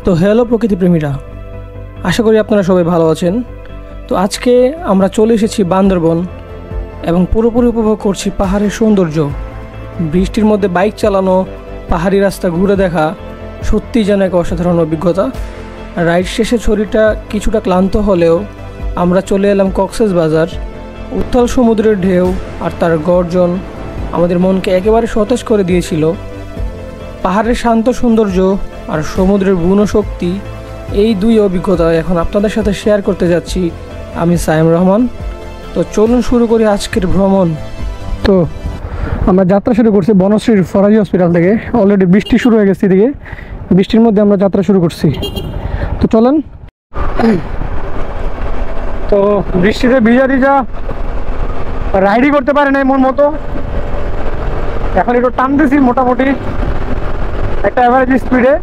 তো হ্যালো প্রকৃতিপ্রেমীরা, আশা করি আপনারা সবাই ভালো আছেন। তো আজকে আমরা চলে এসেছি বান্দরবন এবং পুরোপুরি উপভোগ করছি পাহাড়ের সৌন্দর্য। বৃষ্টির মধ্যে বাইক চালানো, পাহাড়ি রাস্তা ঘুরে দেখা সত্যিই যেন এক অসাধারণ অভিজ্ঞতা। রাইড শেষে শরীরটা কিছুটা ক্লান্ত হলেও আমরা চলে এলাম কক্সবাজার। উত্তাল সমুদ্রের ঢেউ আর তার গর্জন আমাদের মনকে একেবারে সতেজ করে দিয়েছিল। পাহাড়ের শান্ত সৌন্দর্য আর সমুদ্রের বুনো শক্তি, এই দুই অভিজ্ঞতা এখন আপনাদের সাথে শেয়ার করতে যাচ্ছি আমি সাইম রহমান। তো চলুন শুরু করি আজকের ভ্রমণ। তো আমরা যাত্রা শুরু করছি বনশ্রীর ফরাজি হসপিটাল থেকে। অলরেডি বৃষ্টি শুরু হয়ে গেছে, এদিকে বৃষ্টির মধ্যে আমরা যাত্রা শুরু করছি। তো চলেন। তো বৃষ্টিতে ভিজা ভিজা রাইডই করতে পারে নাই মন মতো। এখন একটু টানতেছি মোটামুটি একটা অ্যাভারেজ স্পিডে।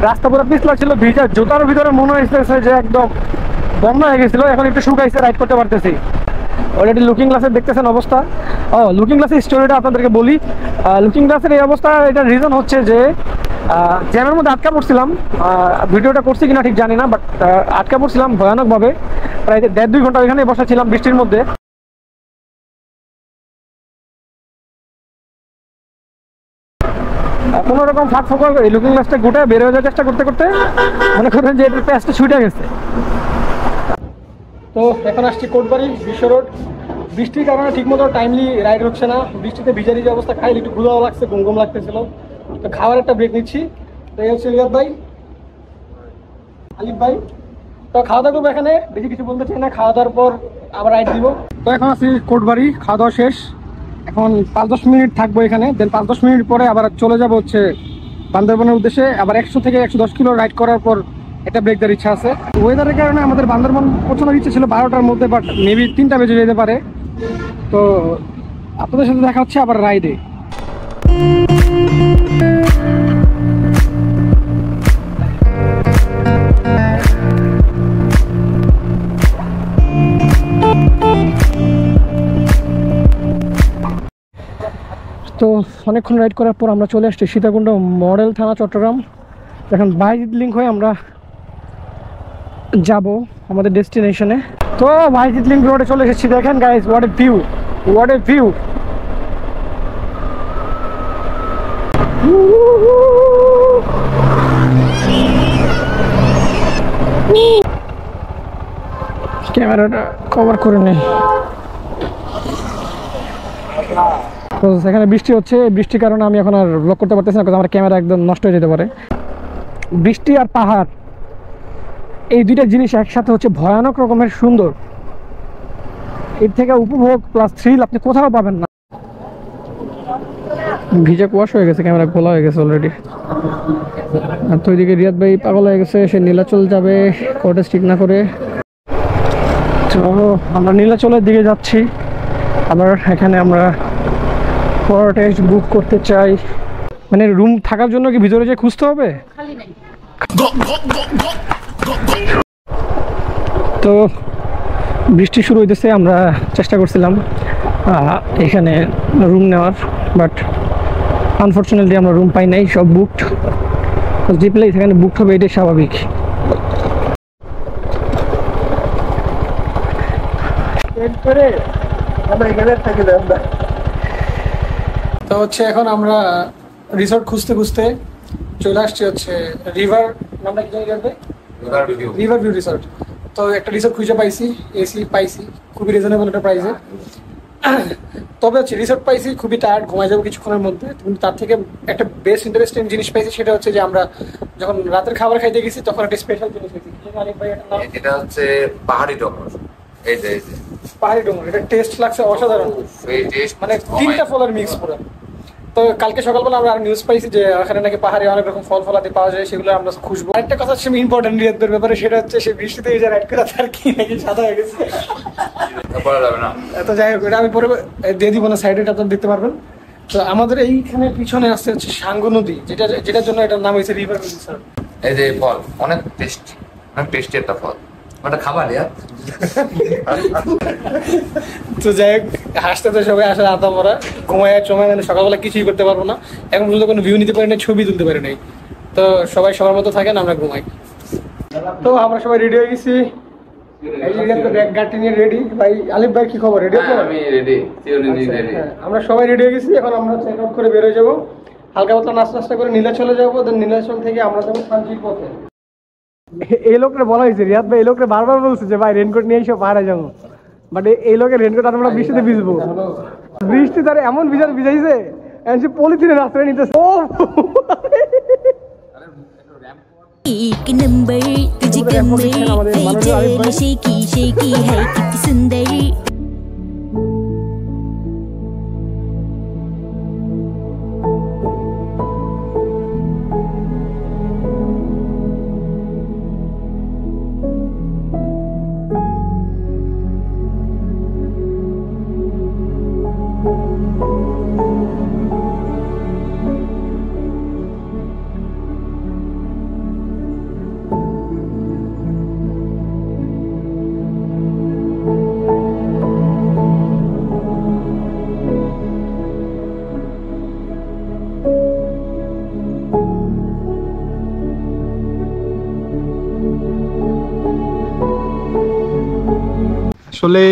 রাস্তা পুরো পিছলা ছিল, ভিজা জুতার ভিতরে মনে হয়েছে যে একদম বন্যা হয়ে গেছিলো। এখন একটু শুকাইছে, রাইড করতে পারতেছি। অলরেডি লুকিং গ্লাসের দেখতেছেন অবস্থা। লুকিং গ্লাসের স্টোরিটা আপনাদেরকে বলি। লুকিং গ্লাসের এই অবস্থা, এটার রিজন হচ্ছে যে জ্যামের মধ্যে আটকা পড়ছিলাম। ভিডিওটা করছি কিনা ঠিক জানি না, বাট আটকা পড়ছিলাম ভয়ানকভাবে। প্রায় 1.5-2 ঘন্টা ওইখানে বসা ছিলাম বৃষ্টির মধ্যে। কোনো রকম ফাঁক ফোঁকা এই লুকিং গ্লাসটা গোটায় বের হয়ে যাওয়ার চেষ্টা করতে করতে মনে করেন যে এটার প্যাচটা ছুটে গেছে। তো এখন আসছি কোটবাড়ি বিশ্ব রোড। বৃষ্টির কারণে ঠিকমতো টাইমলি রাইড হচ্ছে না। বৃষ্টিতে ভিজা ভিজা অবস্থা, খাইলে একটু ঘুরাও লাগছে, ঘুম লাগতেছিল। তো খাওয়ার একটা ব্রেক নিচ্ছি। তো এই হচ্ছে রিয়াদ ভাই, আলিফ ভাই। তো খাওয়া দাওয়া করবো এখানে, বেশি কিছু বলতে চাই না। খাওয়া দাওয়ার পর আবার রাইড দিব। তো এখন আছি কোটবাড়ি, খাওয়া দাওয়া শেষ। এখন 5-10 মিনিট থাকবো এখানে, দেন 5-10 মিনিট পরে আবার চলে যাবো হচ্ছে বান্দরবনের উদ্দেশ্যে। আবার 100 থেকে 110 কিলো রাইড করার পর একটা ব্রেক দেওয়ার ইচ্ছা আছে। ওয়েদারের কারণে আমাদের বান্দরবন পৌঁছানোর ইচ্ছা ছিল 12টার মধ্যে, বাট মেবি 3টা বেজে যেতে পারে। তো আপনাদের সাথে দেখা হচ্ছে আবার রাইডে। তো অনেকক্ষণ রাইড করার পর আমরা চলে আসছি সীতাকুণ্ড মডেল থানা, চট্টগ্রাম। এখন ভাইজিৎ লিঙ্ক হয়ে আমরা যাব আমাদের ডেস্টিনেশনে। তো ভাইজিৎ লিঙ্ক রোডে চলে এসেছি। দেখেন guys, what a view, what a view. ক্যামেরাটা কভার করে নেই। তো সেখানে বৃষ্টি হচ্ছে, বৃষ্টির কারণে আমি এখন আর ব্লগ করতে পারতেছি না, কারণ আমার ক্যামেরা একদম নষ্ট হয়ে যেতে পারে। বৃষ্টি আর পাহাড়, এই দুইটা জিনিস একসাথে হচ্ছে ভয়ানক রকমের সুন্দর। এর থেকে উপভোগ প্লাস থ্রিল আপনি কোথাও পাবেন না। ভিজা কুয়াশ হয়ে গেছে, ক্যামেরা খোলা হয়ে গেছে অলরেডি। আর তো ওইদিকে রিয়াদ ভাই পাগল হয়ে গেছে, সে নীলাচল যাবে কটেজ ঠিক না করে। তো আমরা নীলাচলের দিকে যাচ্ছি। আবার এখানে আমরা কটেজ বুক করতে চাই। মানে রুম থাকার জন্য কি ভিতরে যে খুঁজতে হবে? তো বৃষ্টি শুরু হইতেছে, আমরা চেষ্টা করছিলাম এখানে রুম নেওয়ার, বাট আনফর্চুনেটলি আমরা রুম পাই নাই, সব বুকড। যে প্লেস এখানে বুকড হবে এটাই স্বাভাবিক। তো হচ্ছে এখন আমরা রিসর্ট খুঁজতে খুঁজতে চলে আসছি হচ্ছে রিভার, নামটা কি জানি যাবে, রিভার ভিউ রিসর্ট। তো একটা রিসর্ট খুঁজে পাইছি, এসি পাইছি খুবই রিজনেবল একটা প্রাইসে। তবে হচ্ছে রিসর্ট পাইছি, খুবই টায়ার্ড, ঘুমাই যাবো কিছুক্ষণের মধ্যে। কিন্তু তার থেকে একটা বেস্ট ইন্টারেস্টিং জিনিস পাইছি, সেটা হচ্ছে যে আমরা যখন রাতের খাবার খাইতে গেছি তখন একটা স্পেশাল জিনিস পেয়েছি। এটা হচ্ছে পাহাড়ি ডোমর। এই যে পাহাড়ি ডোমর, এটা টেস্ট লাগছে অসাধারণ, মানে 3টা ফলের মিক্স পুরো। তো কালকে সকালবেলা আমরা নিউজ পাইছি যে এখানে নাকি পাহাড়ে অনেক রকম ফল ফলাদি পাওয়া যায়, সেগুলো আমরা খুঁজবো। একটা কথা হচ্ছে ইম্পর্টেন্ট রিয়াদের ব্যাপারে, সেটা হচ্ছে সে বৃষ্টিতে এই যে রাইড করে তার কি নাকি সাদা হয়ে গেছে। তো যাই হোক, এটা আমি পরে দিয়ে দিব না, সাইডে আপনারা দেখতে পারবেন। তো আমাদের এইখানে পিছনে আসছে হচ্ছে সাঙ্গু নদী, যেটার জন্য এটার নাম হয়েছে রিভার রিসর্ট। এই যে ফল অনেক টেস্টি, অনেক টেস্টি একটা ফল। ওটা খাবার ইয়ার। তো যাই হোক, হাসতে তো সবাই আসলে আতা মরা, ঘুমায় চমায়, মানে সকালবেলা কিছুই করতে পারবো না। এখন পর্যন্ত কোনো ভিউ নিতে পারি না, ছবি তুলতে পারি নাই। তো সবাই সবার মতো থাকেন, আমরা ঘুমাই। তো আমরা সবাই রেডি হয়ে গেছি, এই যে রিয়াদ ব্যাগ গাড়ি নিয়ে রেডি। ভাই আলিফ ভাই কি খবর, রেডি? আমি রেডি, থিওরি রেডি। আমরা সবাই রেডি হয়ে গেছি, এখন আমরা চেক আউট করে বের হয়ে যাবো। হালকা পাতলা নাস্তা করে নীলাচলে যাবো, দেন নীলাচল থেকে আমরা যাবো থানচির পথে। এই লোকটা বলা হয়েছে, রিয়াদ ভাই এই লোকটা বারবার বলছে যে ভাই রেনকোট নিয়ে এসো পাহাড়ে যাবো, বাট এই লোকের রেনকোট আমরা বৃষ্টিতে ভিজবো। বৃষ্টি তার এমন ভিজাইছে পলিথিনে রাস্তায় নিতেছে। ও एक नंबर तुझे कमर चल शेकी शेकी है कितनी सुंदर। আসলে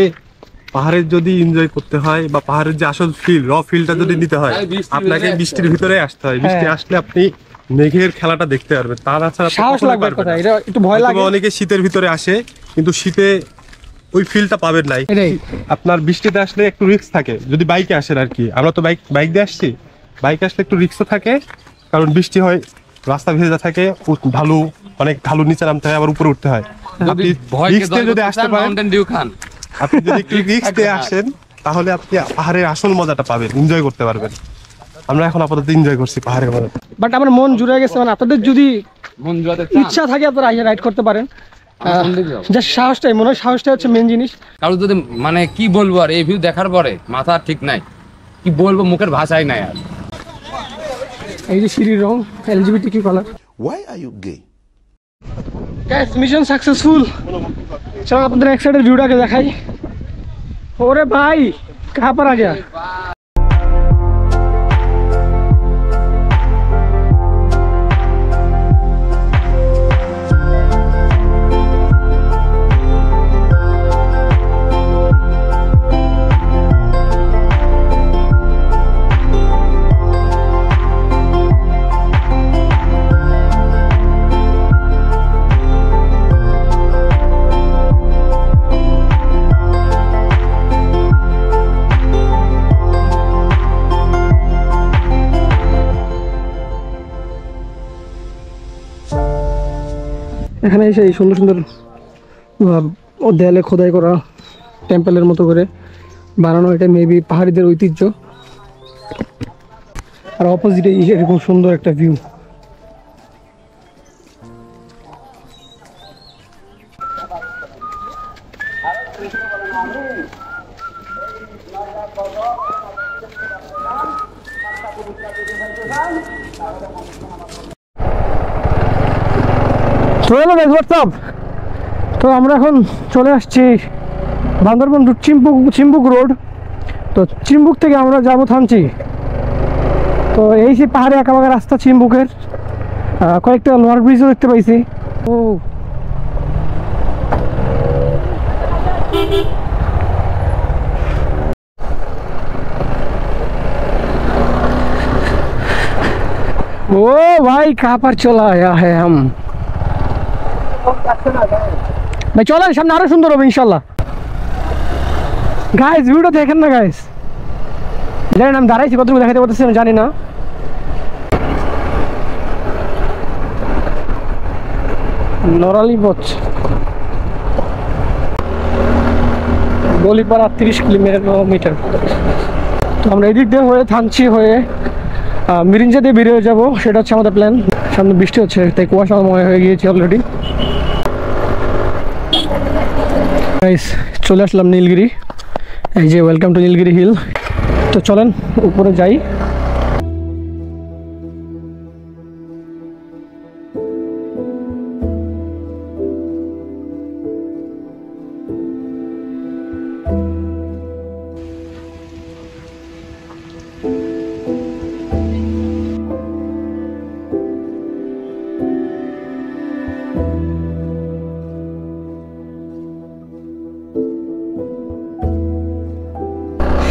পাহাড়ের যদি এনজয় করতে হয় বা পাহাড়ের যে আসল ফিলটা যদি নিতে হয়, আপনাকে বৃষ্টির ভিতরে আসতে হয়। বৃষ্টি আসলে আপনি মেঘের খেলাটা দেখতে পারবেন, তাছাড়া সাহস লাগবে। এটা একটু ভয় লাগে। অনেকে শীতের ভিতরে আসে কিন্তু শীতে ওই ফিলটা পাবেন নাই। আপনার বৃষ্টিতে আসলে একটু রিস্ক থাকে, যদি বাইকে আসেন আর কি। আমরা তো বাইক দিয়ে আসছি, বাইকে আসলে একটু রিস্কও থাকে, কারণ বৃষ্টি হয়, রাস্তা ভেজা থাকে, ঢালু, অনেক ঢালু, নিচে নামতে হয়, আবার উপরে উঠতে হয়। আপনি যদি আসতে পারেন, আপনি যদি একটু রিস্ক দিয়ে আসেন, তাহলে আপনি পাহাড়ের আসল মজাটা পাবেন, এনজয় করতে পারবেন। আমরা এখন আপাতত এনজয় করছি পাহাড়ের মজা, বাট আমার মন জুড়ে গেছে। মানে আপনাদের যদি ইচ্ছা থাকে আপনারা আইসা রাইড করতে পারেন। জাস্ট সাহসটাই মনে হয়, সাহসটাই হচ্ছে মেন জিনিস। কারো যদি মানে কি বলবো আর এই ভিউ দেখার পরে মাথা ঠিক নাই, কি বলবো, মুখের ভাষাই নাই আর। এই যে সিঁড়ির রং LGBTQ colour. Why are you gay? Guys mission successful. চলো আপনাদের এক সাইডের ভিউটাকে দেখাই। ওরে ভাই কাহা পর আ গয়া। এখানে এসে সুন্দর সুন্দর দেয়ালে খোদাই করা টেম্পলের মতো করে বানানো, এটা মেবি পাহাড়িদের ঐতিহ্য। আর অপোজিটে এরকম সুন্দর একটা ভিউ। তো আমরা এখন চলে আসছি বান্দরবন টু চিম্বুক রোড। তো চিম্বুক থেকে আমরা যাবো থানচি। তো এই যে পাহাড়ে আঁকা বাঁকা রাস্তা চিম্বুকের, কয়েকটা লোয়ার ব্রিজও দেখতে পাইছি। ও ভাই कहाँ पर चला आया है हम ভাই। চলেন সামনে আরো সুন্দর হবে ইনশাল্লাহ। গাইস ভিউটা দেখেন না গাইস, জানেন আমি দাঁড়াইছি কতটুকু দেখাতে পারতেছি আমি জানি না। নরালি বচ গলিপাড়া 30 কিলোমিটার। তো আমরা এদিক দিয়ে হয়ে থানচি হয়ে মিরিঞ্জা দিয়ে বেরিয়ে যাবো, সেটা হচ্ছে আমাদের প্ল্যান। সামনে বৃষ্টি হচ্ছে, তাই কুয়াশাময় হয়ে গিয়েছি অলরেডি। চলে আসলাম নীলগিরি, এই যে ওয়েলকাম টু নীলগিরি হিল। তো চলেন উপরে যাই।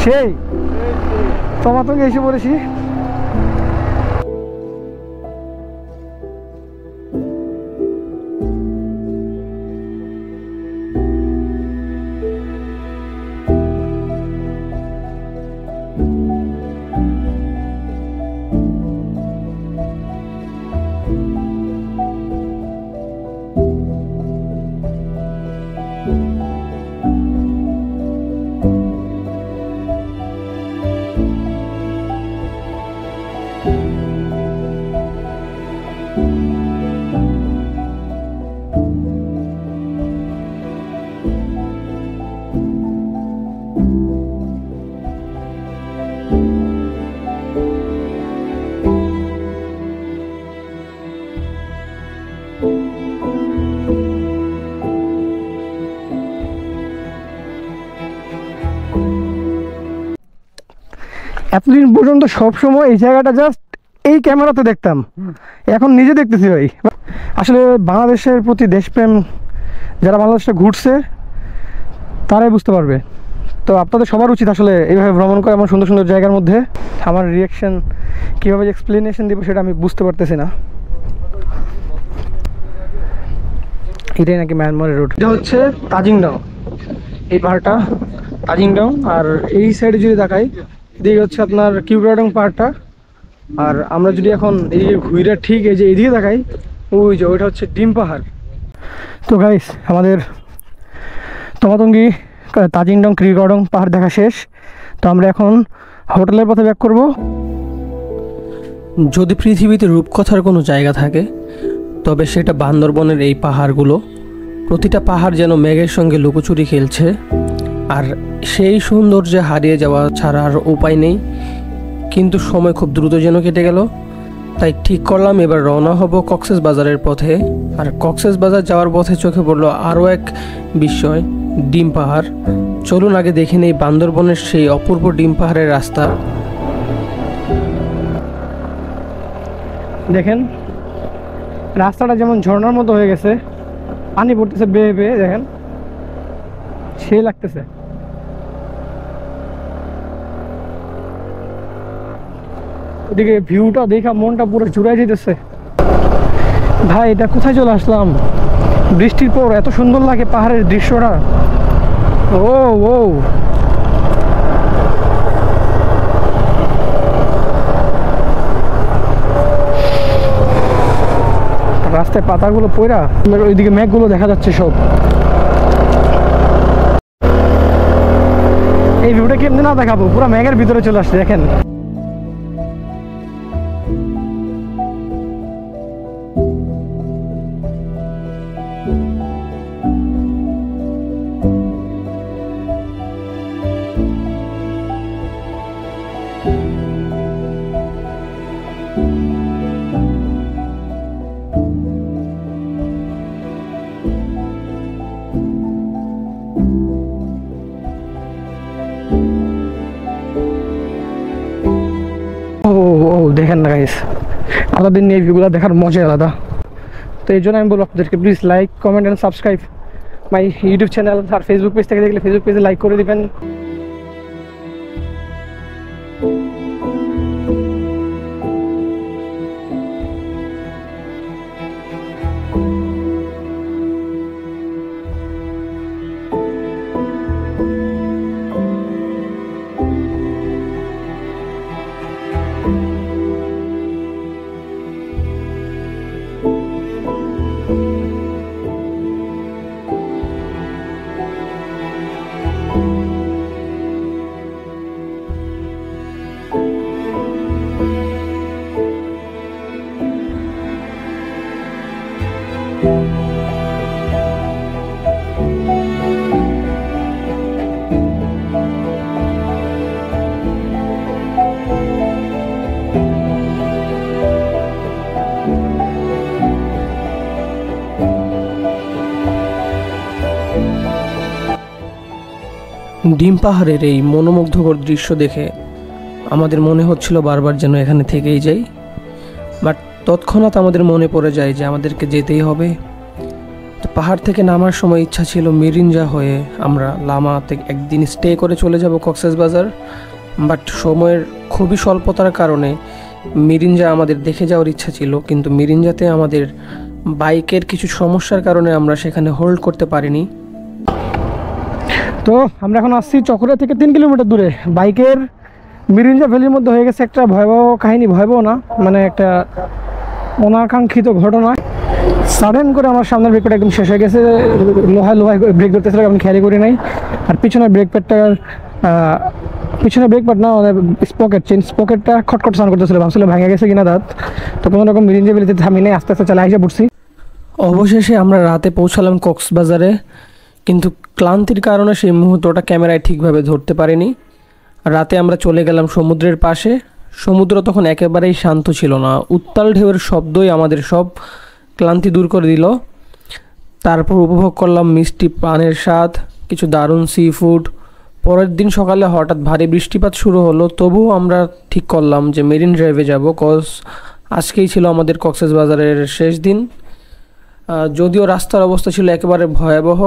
সেই তমাতঙ্গে এসে পড়েছি। এতদিন পর্যন্ত সবসময় এই জায়গাটা জাস্ট এই ক্যামেরাতে দেখতাম, এখন নিজে দেখতেছি ভাই। আসলে বাংলাদেশের প্রতি দেশপ্রেম যারা বাংলাদেশটা ঘুরছে তারাই বুঝতে পারবে। তো আপনাদের সবার উচিত আসলে এইভাবে ভ্রমণ করে এমন সুন্দর সুন্দর জায়গার মধ্যে। আমার রিয়াকশন কীভাবে এক্সপ্লেনেশন দিব সেটা আমি বুঝতে পারতেছি না। এটাই নাকি মায়ানমারের রোড, এটা হচ্ছে তাজিংডং, এই পাহাড়টা তাজিংডং। আর এই সাইডে যদি দেখাই এদিকে হচ্ছে আপনার কিউরাডং পাহাড়টা। আর আমরা যদি এখন এদিকে ঘুরে ঠিক এই যে এদিকে দেখাই, ওই যে ওইটা হচ্ছে ডিম পাহাড়। তো গাইস আমাদের তমাতঙ্গি তাজিংডং কিউরাডং পাহাড় দেখা শেষ। তো আমরা এখন হোটেলের পথে ব্যাক করব। যদি পৃথিবীতে রূপকথার কোনো জায়গা থাকে তবে সেটা বান্দরবনের এই পাহাড়গুলো। প্রতিটা পাহাড় যেন মেঘের সঙ্গে লুকোচুরি খেলছে, আর সেই সৌন্দর্যে হারিয়ে যাওয়া ছাড়া আর উপায় নেই। কিন্তু সময় খুব দ্রুত যেন কেটে গেল, তাই ঠিক করলাম এবার রওনা হব কক্সবাজারের পথে। আর কক্সবাজার যাওয়ার পথে চোখে পড়লো আরও এক বিস্ময়, ডিম পাহাড়। চলুন আগে দেখে নেই বান্দরবনের সেই অপূর্ব ডিম পাহাড়ের রাস্তা। দেখেন রাস্তাটা যেমন ঝর্ণার মতো হয়ে গেছে, পানি পড়তেছে বেয়ে বেয়ে, দেখেন সে লাগতেছে। ওদিকে ভিউটা দেখা মনটা পুরো জুড়াই যেতেছে। ভাই এটা কোথায় চলে আসলাম? বৃষ্টির পর এত সুন্দর লাগে পাহাড়ের দৃশ্যটা। ও ও রাস্তায় পাতাগুলো পড়া, ওইদিকে মেঘগুলো দেখা যাচ্ছে সব। এই ভিউটা কেমনি না দেখাবো, পুরো মেঘের ভিতরে চলে আসছে দেখেন। দেখেন না গাইস, আলাদা নিয়ে ভিউগুলো দেখার মজা আলাদা। তো এই জন্য আমি বলবো আপনাদেরকে please like, comment and subscribe my YouTube channel. আর ফেসবুক পেজ থেকে দেখলে ফেসবুক পেজে লাইক করে দিবেন। ডিম পাহাড়ের এই মনোমুগ্ধকর দৃশ্য দেখে আমাদের মনে হচ্ছিল বারবার যেন এখানে থেকেই যাই, বাট তৎক্ষণাৎ আমাদের মনে পড়ে যায় যে আমাদেরকে যেতেই হবে। তো পাহাড় থেকে নামার সময় ইচ্ছা ছিল মিরিঞ্জা হয়ে আমরা লামাতে একদিন স্টে করে চলে যাব কক্সবাজার, বাট সময়ের খুবই স্বল্পতার কারণে মিরিঞ্জা আমাদের দেখে যাওয়ার ইচ্ছা ছিল, কিন্তু মিরিঞ্জাতে আমাদের বাইকের কিছু সমস্যার কারণে আমরা সেখানে হোল্ড করতে পারিনি। তো আমরা এখন আসছি চকরিয়া থেকে 3 কিলোমিটার দূরে। বাইকের মিরিঞ্জা ভ্যালির মধ্যে হয়ে গেছে একটা ভয়াবহ কাহিনী, ভয়াবহ না মানে একটা অনাকাঙ্ক্ষিত ঘটনা। সাডেন করে আমার সামনের ব্রেক প্যাড একদম শেষ হয়ে গেছে, লোহায় ব্রেক ধরতেছিল, আমি খেয়ালই করি নাই। আর পিছনের ব্রেক প্যাডটার পিছনে ব্রেক প্যাড না চেন স্পকেটটা খটখট সাউন্ড করতেছিল, ভাবছিল ভেঙে গেছে কিনা দাঁত। তো কোনো রকম মিরিঞ্জা ভ্যালিতে থামি নেই, আস্তে আস্তে চালা এসে পড়ছি। অবশেষে আমরা রাতে পৌঁছালাম কক্সবাজারে, কিন্তু ক্লান্তির কারণে সেই মুহূর্তটা ক্যামেরায় ঠিকভাবে ধরতে পারিনি। রাতে আমরা চলে গেলাম সমুদ্রের পাশে। সমুদ্র তখন একেবারেই শান্ত ছিল না, উত্তাল ঢেউয়ের শব্দই আমাদের সব ক্লান্তি দূর করে দিল। তারপর উপভোগ করলাম মিষ্টি পানের স্বাদ, কিছু দারুণ সি ফুড। পরের দিন সকালে হঠাৎ ভারী বৃষ্টিপাত শুরু হলো, তবুও আমরা ঠিক করলাম যে মেরিন ড্রাইভে যাব, কজ আজকেই ছিল আমাদের কক্সবাজারের শেষ দিন। যদিও রাস্তার অবস্থা ছিল একেবারে ভয়াবহ।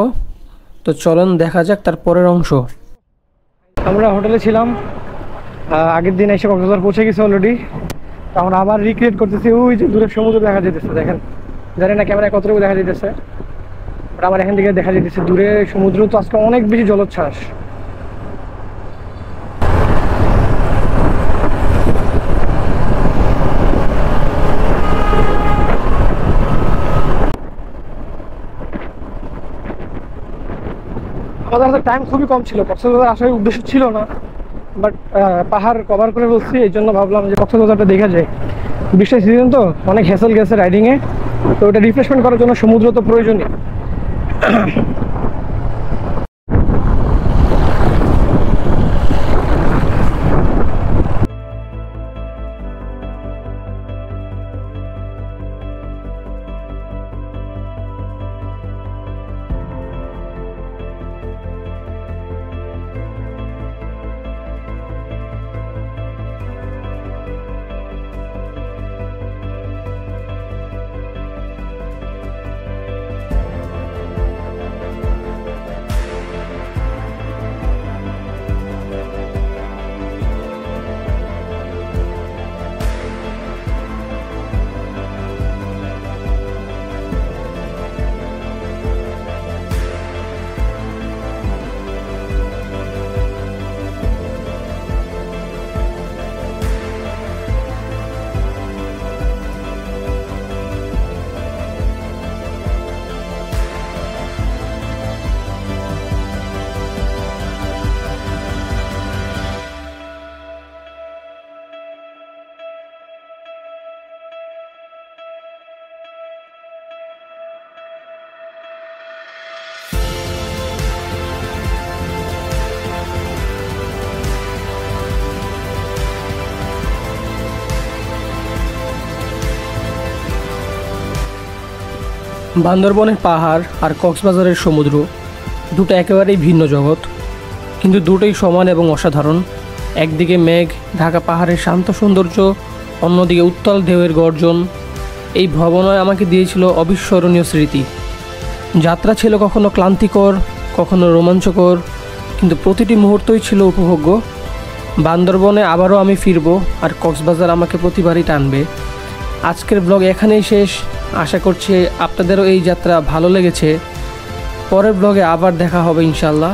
তো চলুন দেখা যাক তার পরের অংশ। আমরা হোটেলে ছিলাম, আগের দিন এসে কক্সবাজার পৌঁছে গেছি অলরেডি। আমরা আবার রিক্রিয়েট করতেছি, ওই যে দূরে সমুদ্র দেখা যেতেছে, দেখেন, জানি না ক্যামেরায় কতটুকু দেখা যেতেছে, বাট আমার এখান থেকে দেখা যেতেছে দূরে সমুদ্র। তো আজকে অনেক বেশি জলোচ্ছ্বাস। আমাদের হাতে টাইম খুবই কম ছিল, কক্সবাজার আসার উদ্দেশ্য ছিল না, বাট পাহাড় কভার করে বলছি, এই জন্য ভাবলাম যে কক্সবাজারটা দেখা যায়। বৃষ্টির সিজন তো অনেক হ্যাসেল গেছে রাইডিংয়ে, তো ওটা রিফ্রেশমেন্ট করার জন্য সমুদ্র তো প্রয়োজনীয়। বান্দরবনের পাহাড় আর কক্সবাজারের সমুদ্র দুটো একেবারেই ভিন্ন জগৎ, কিন্তু দুটোই সমান এবং অসাধারণ। একদিকে মেঘ ঢাকা পাহাড়ের শান্ত সৌন্দর্য, অন্যদিকে উত্তাল ঢেউয়ের গর্জন। এই ভ্রমণে আমাকে দিয়েছিল অবিস্মরণীয় স্মৃতি। যাত্রা ছিল কখনো ক্লান্তিকর, কখনো রোমাঞ্চকর, কিন্তু প্রতিটি মুহূর্তই ছিল উপভোগ্য। বান্দরবনে আবারও আমি ফিরব, আর কক্সবাজার আমাকে প্রতিবারই টানবে। আজকের ব্লগ এখানেই শেষ। আশা করছি আপনাদেরও এই যাত্রা ভালো লেগেছে। পরের ব্লগে আবার দেখা হবে ইনশাল্লাহ।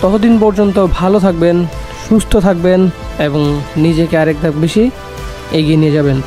ততদিন পর্যন্ত ভালো থাকবেন, সুস্থ থাকবেন এবং নিজেকে আরেক ধাপ বেশি এগিয়ে নিয়ে যাবেন।